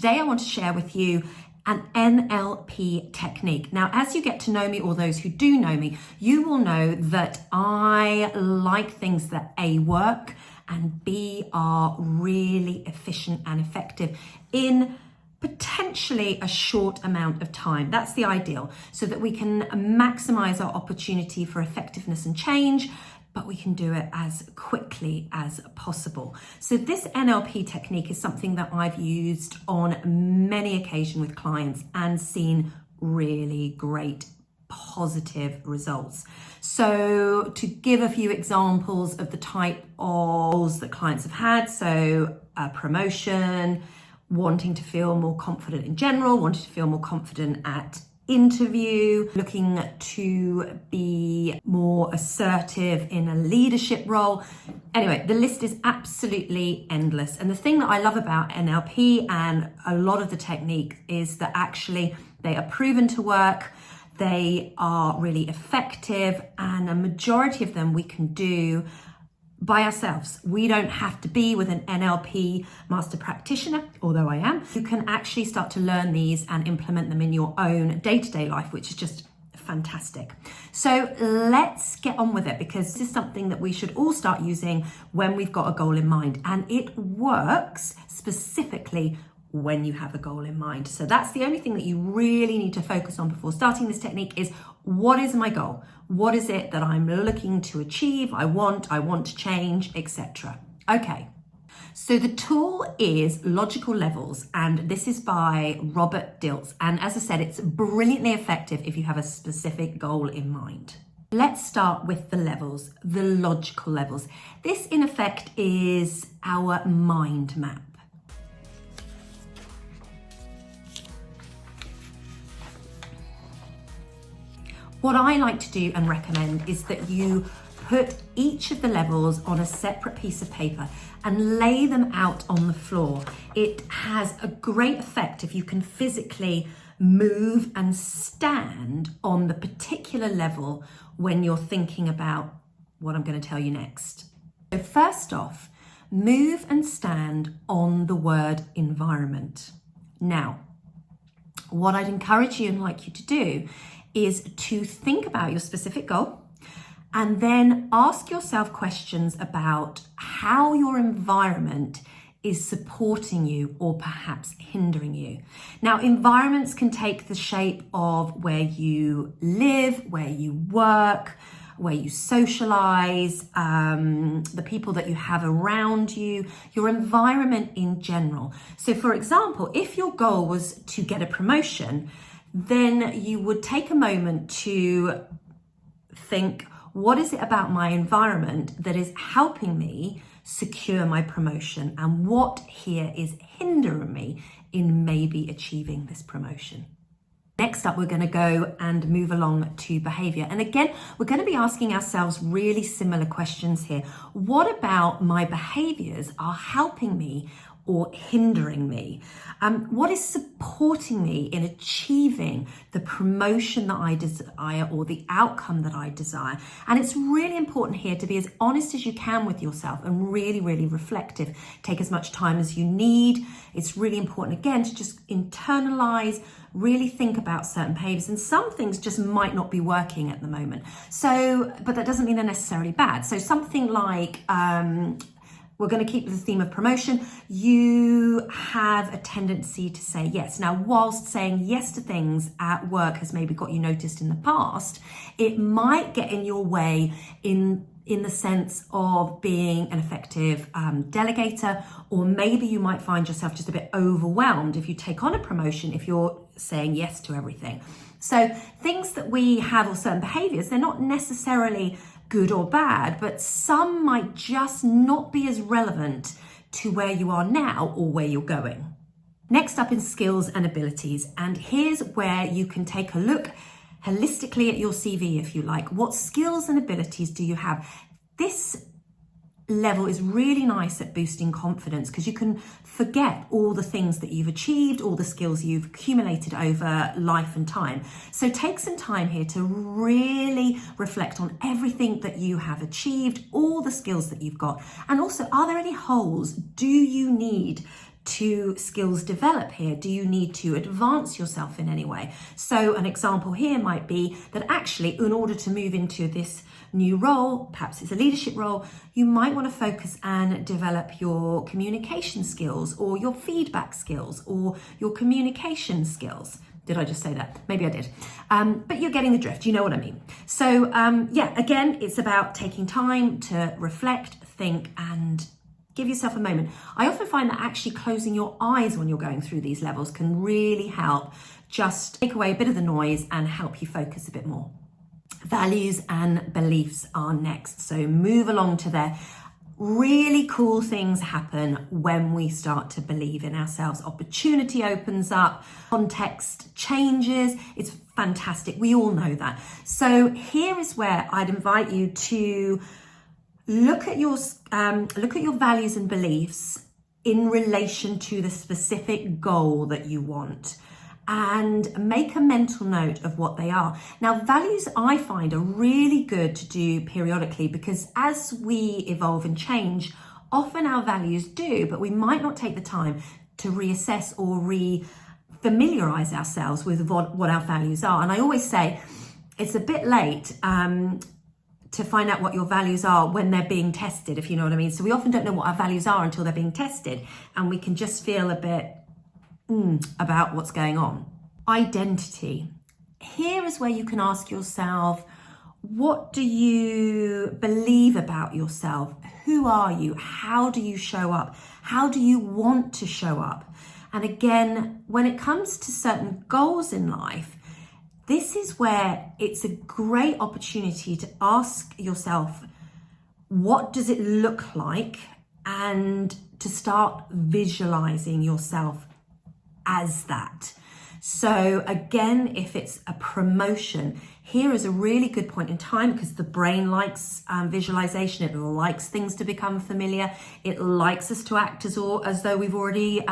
Today I want to share with you an NLP technique. Now, as you get to know me, or those who do know me, you will know that I like things that A, work, and B, are really efficient and effective in potentially a short amount of time. That's the ideal, so that we can maximize our opportunity for effectiveness and change, but we can do it as quickly as possible. So this NLP technique is something that I've used on many occasions with clients and seen really great positive results. So to give a few examples of the type of goals that clients have had, so a promotion, wanting to feel more confident in general, wanting to feel more confident at interview, looking to be more assertive in a leadership role. Anyway, the list is absolutely endless. And the thing that I love about NLP and a lot of the technique is that actually they are proven to work. They are really effective, and a majority of them we can do by ourselves. We don't have to be with an NLP master practitioner, although I am. You can actually start to learn these and implement them in your own day-to-day life, which is just fantastic. So let's get on with it, because this is something that we should all start using when we've got a goal in mind, and it works specifically when you have a goal in mind. So that's the only thing that you really need to focus on before starting this technique is, what is my goal? What is it that I'm looking to achieve? I want to change, etc. Okay. So the tool is Logical Levels, and this is by Robert Dilts. And as I said, it's brilliantly effective if you have a specific goal in mind. Let's start with the levels, the logical levels. This in effect is our mind map. What I like to do and recommend is that you put each of the levels on a separate piece of paper and lay them out on the floor. It has a great effect if you can physically move and stand on the particular level when you're thinking about what I'm going to tell you next. So first off, move and stand on the word environment. Now, what I'd encourage you and like you to do is to think about your specific goal and then ask yourself questions about how your environment is supporting you or perhaps hindering you. Now, environments can take the shape of where you live, where you work, where you socialize, the people that you have around you, your environment in general. So for example, if your goal was to get a promotion, then you would take a moment to think, what is it about my environment that is helping me secure my promotion, and what here is hindering me in maybe achieving this promotion? Next up, we're going to go and move along to behavior. And again, we're going to be asking ourselves really similar questions here. What about my behaviors are helping me or hindering me? What is supporting me in achieving the promotion that I desire or the outcome that I desire? And it's really important here to be as honest as you can with yourself and really, really reflective. Take as much time as you need. It's really important, again, to just internalize, really think about certain behaviors, and some things just might not be working at the moment. So, but that doesn't mean they're necessarily bad. So something like, we're going to keep the theme of promotion. You have a tendency to say yes. Now, whilst saying yes to things at work has maybe got you noticed in the past, it might get in your way in the sense of being an effective delegator, or maybe you might find yourself just a bit overwhelmed if you take on a promotion, if you're saying yes to everything. So things that we have, or certain behaviors, they're not necessarily good or bad, but some might just not be as relevant to where you are now or where you're going. Next up is skills and abilities. And here's where you can take a look holistically at your CV, if you like. What skills and abilities do you have? This level is really nice at boosting confidence, because you can forget all the things that you've achieved, all the skills you've accumulated over life and time. So take some time here to really reflect on everything that you have achieved, all the skills that you've got, and also, are there any holes? Do you need to skills develop here? Do you need to advance yourself in any way? So an example here might be that actually, in order to move into this new role, perhaps it's a leadership role, you might want to focus and develop your communication skills or your feedback skills or your communication skills. Did I just say that? Maybe I did. But you're getting the drift. You know what I mean. So yeah, again, it's about taking time to reflect, think, and give yourself a moment. I often find that actually closing your eyes when you're going through these levels can really help just take away a bit of the noise and help you focus a bit more. Values and beliefs are next. So move along to there. Really cool things happen when we start to believe in ourselves. Opportunity opens up, context changes. It's fantastic. We all know that. So here is where I'd invite you to look at your values and beliefs in relation to the specific goal that you want, and make a mental note of what they are. Now, values I find are really good to do periodically, because as we evolve and change, often our values do, but we might not take the time to reassess or re-familiarize ourselves with what our values are. And I always say it's a bit late to find out what your values are when they're being tested, if you know what I mean. So we often don't know what our values are until they're being tested, and we can just feel a bit about what's going on. Identity. Here is where you can ask yourself, what do you believe about yourself? Who are you? How do you show up? How do you want to show up? And again, when it comes to certain goals in life, this is where it's a great opportunity to ask yourself, what does it look like? And to start visualizing yourself as that. So again, if it's a promotion, here is a really good point in time, because the brain likes visualization. It likes things to become familiar. It likes us to act as though we've already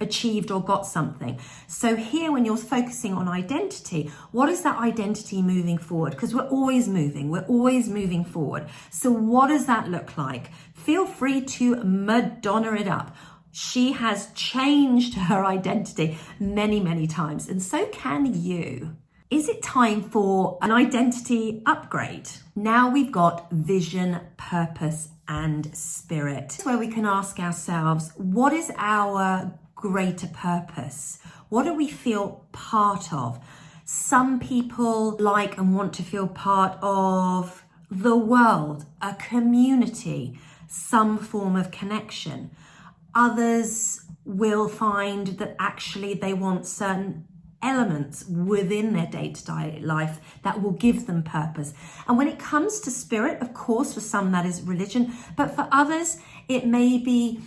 achieved or got something. So here, when you're focusing on identity, what is that identity moving forward? Because we're always moving forward. So what does that look like? Feel free to Madonna it up. She has changed her identity many, many times, and so can you. Is it time for an identity upgrade? Now we've got vision, purpose, and spirit. That's where we can ask ourselves, what is our greater purpose? What do we feel part of? Some people like and want to feel part of the world, a community, some form of connection. Others will find that actually they want certain elements within their day-to-day life that will give them purpose. And when it comes to spirit, of course, for some that is religion, but for others, it may be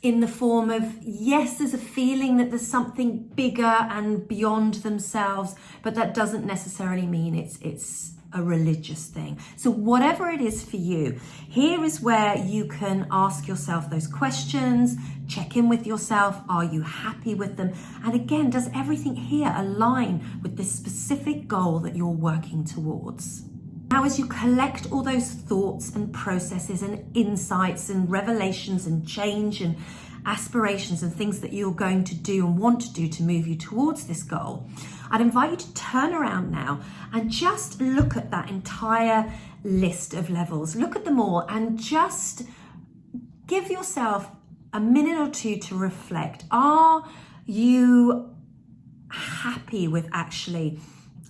in the form of, yes, there's a feeling that there's something bigger and beyond themselves, but that doesn't necessarily mean it's a religious thing. So whatever it is for you, here is where you can ask yourself those questions, check in with yourself. Are you happy with them? And again, does everything here align with this specific goal that you're working towards? Now, as you collect all those thoughts and processes and insights and revelations and change and aspirations and things that you're going to do and want to do to move you towards this goal, I'd invite you to turn around now and just look at that entire list of levels. Look at them all and just give yourself a minute or two to reflect. Are you happy with actually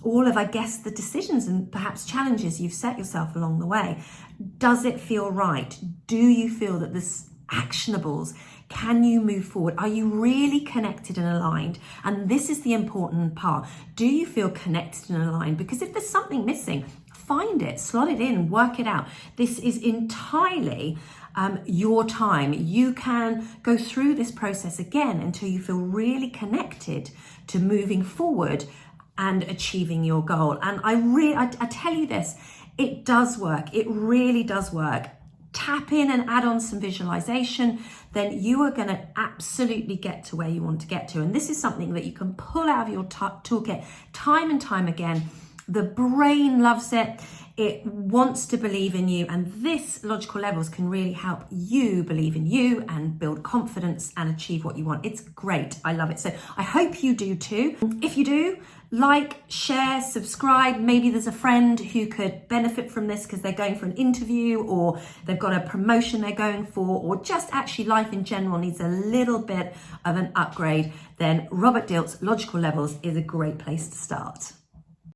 all of, I guess, the decisions and perhaps challenges you've set yourself along the way? Does it feel right? Do you feel that there's actionables? Can you move forward? Are you really connected and aligned? And this is the important part. Do you feel connected and aligned? Because if there's something missing, find it, slot it in, work it out. This is entirely your time. You can go through this process again until you feel really connected to moving forward and achieving your goal. And I tell you this, it does work. It really does work. Tap in and add on some visualization, then you are going to absolutely get to where you want to get to. And this is something that you can pull out of your toolkit time and time again. The brain loves it. It wants to believe in you, and this logical levels can really help you believe in you and build confidence and achieve what you want. It's great. I love it. So I hope you do too. If you do, like, share, subscribe. Maybe there's a friend who could benefit from this because they're going for an interview, or they've got a promotion they're going for, or just actually life in general needs a little bit of an upgrade. Then Robert Dilts Logical Levels is a great place to start.